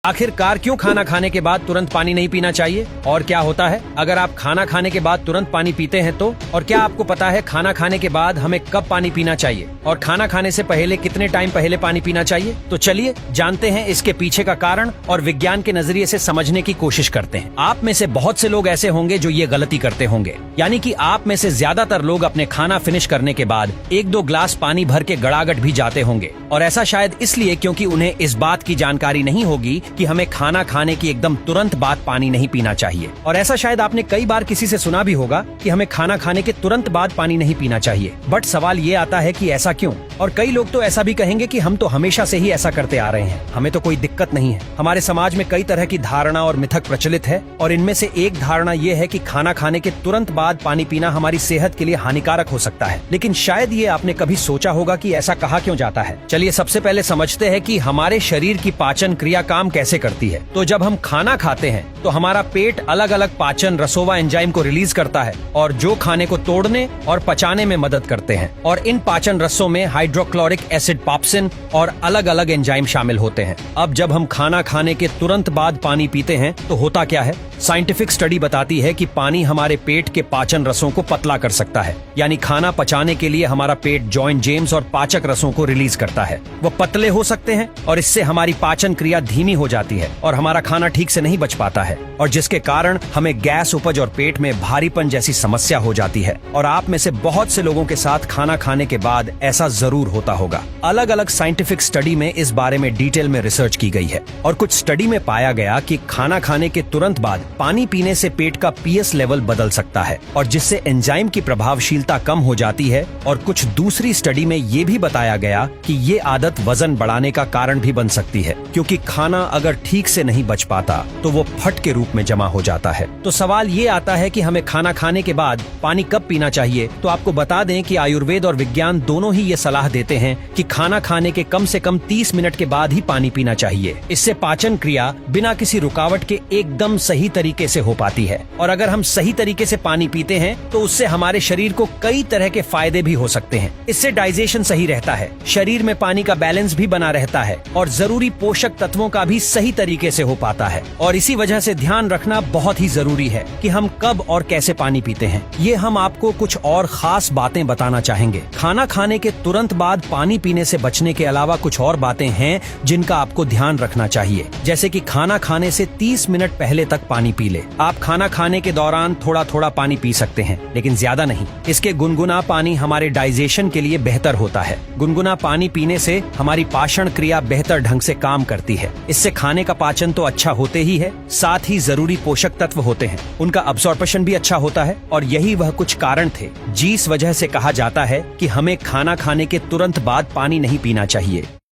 आखिरकार क्यों खाना खाने के बाद तुरंत पानी नहीं पीना चाहिए और क्या होता है अगर आप खाना खाने के बाद तुरंत पानी पीते हैं तो, और क्या आपको पता है खाना खाने के बाद हमें कब पानी पीना चाहिए और खाना खाने से पहले कितने टाइम पहले पानी पीना चाहिए। तो चलिए जानते हैं इसके पीछे का कारण और विज्ञान के नजरिए से समझने की कोशिश करते हैं। आप में से बहुत से लोग ऐसे होंगे जो ये गलती करते होंगे, यानी कि आप में से ज्यादातर लोग अपने खाना फिनिश करने के बाद 1-2 ग्लास पानी भर के गड़ागट भी जाते होंगे, और ऐसा शायद इसलिए क्योंकि उन्हें इस बात की जानकारी नहीं होगी कि हमें खाना खाने की एकदम तुरंत बाद पानी नहीं पीना चाहिए। और ऐसा शायद आपने कई बार किसी से सुना भी होगा कि हमें खाना खाने के तुरंत बाद पानी नहीं पीना चाहिए। बट सवाल ये आता है कि ऐसा क्यों? और कई लोग तो ऐसा भी कहेंगे कि हम तो हमेशा से ही ऐसा करते आ रहे हैं, हमें तो कोई दिक्कत नहीं है। हमारे समाज में कई तरह की धारणा और मिथक प्रचलित है, और इनमें से एक धारणा ये है कि खाना खाने के तुरंत बाद पानी पीना हमारी सेहत के लिए हानिकारक हो सकता है। लेकिन शायद ये आपने कभी सोचा होगा कि ऐसा कहा क्यों जाता है। चलिए सबसे पहले समझते हैं कि हमारे शरीर की पाचन क्रिया काम कैसे करती है। तो जब हम खाना खाते हैं तो हमारा पेट अलग अलग पाचन रसोवा एंजाइम को रिलीज करता है, और जो खाने को तोड़ने और पचाने में मदद करते हैं। और इन पाचन रसों में हाइड्रोक्लोरिक एसिड पाप्सिन और अलग अलग एंजाइम शामिल होते हैं। अब जब हम खाना खाने के तुरंत बाद पानी पीते हैं तो होता क्या है? साइंटिफिक स्टडी बताती है कि पानी हमारे पेट के पाचन रसों को पतला कर सकता है, यानी खाना पचाने के लिए हमारा पेट जॉइंट जेम्स और पाचक रसों को रिलीज करता है। वो पतले हो सकते हैं और इससे हमारी पाचन क्रिया धीमी हो जाती है और हमारा खाना ठीक से नहीं बच पाता है, और जिसके कारण हमें गैस उपज और पेट में भारीपन जैसी समस्या हो जाती है। और आप में से बहुत से लोगों के साथ खाना खाने के बाद ऐसा जरूर होता होगा। अलग अलग साइंटिफिक स्टडी में इस बारे में डिटेल में रिसर्च की गई है, और कुछ स्टडी में पाया गया कि खाना खाने के तुरंत बाद पानी पीने से पेट का पीएच लेवल बदल सकता है, और जिससे एंजाइम की प्रभावशीलता कम हो जाती है। और कुछ दूसरी स्टडी में ये भी बताया गया कि ये आदत वजन बढ़ाने का कारण भी बन सकती है, क्योंकि खाना अगर ठीक से नहीं बच पाता तो वो फट के रूप में जमा हो जाता है। तो सवाल ये आता है कि हमें खाना खाने के बाद पानी कब पीना चाहिए। तो आपको बता दें कि आयुर्वेद और विज्ञान दोनों ही ये सलाह देते हैं कि खाना खाने के कम से कम 30 मिनट के बाद ही पानी पीना चाहिए। इससे पाचन क्रिया बिना किसी रुकावट के एकदम सही तरीके से हो पाती है, और अगर हम सही तरीके से पानी पीते हैं तो उससे हमारे शरीर को कई तरह के फायदे भी हो सकते हैं। इससे डाइजेशन सही रहता है, शरीर में पानी का बैलेंस भी बना रहता है, और जरूरी पोषक तत्वों का भी सही तरीके से हो पाता है। और इसी वजह से ध्यान रखना बहुत ही जरूरी है कि हम कब और कैसे पानी पीते हैं। ये हम आपको कुछ और खास बातें बताना चाहेंगे। खाना खाने के तुरंत बाद पानी पीने से बचने के अलावा कुछ और बातें हैं जिनका आपको ध्यान रखना चाहिए, जैसे कि खाना खाने से 30 मिनट पहले तक पानी पी ले। आप खाना खाने के दौरान थोड़ा थोड़ा पानी पी सकते हैं, लेकिन ज्यादा नहीं। इसके गुनगुना पानी हमारे डाइजेशन के लिए बेहतर होता है। गुनगुना पानी पीने से हमारी पाचन क्रिया बेहतर ढंग से काम करती है। इससे खाने का पाचन तो अच्छा होते ही है, साथ ही जरूरी पोषक तत्व होते हैं, उनका अब्सॉर्प्शन भी अच्छा होता है। और यही वह कुछ कारण थे जिस वजह से कहा जाता है कि हमें खाना खाने के तुरंत बाद पानी नहीं पीना चाहिए।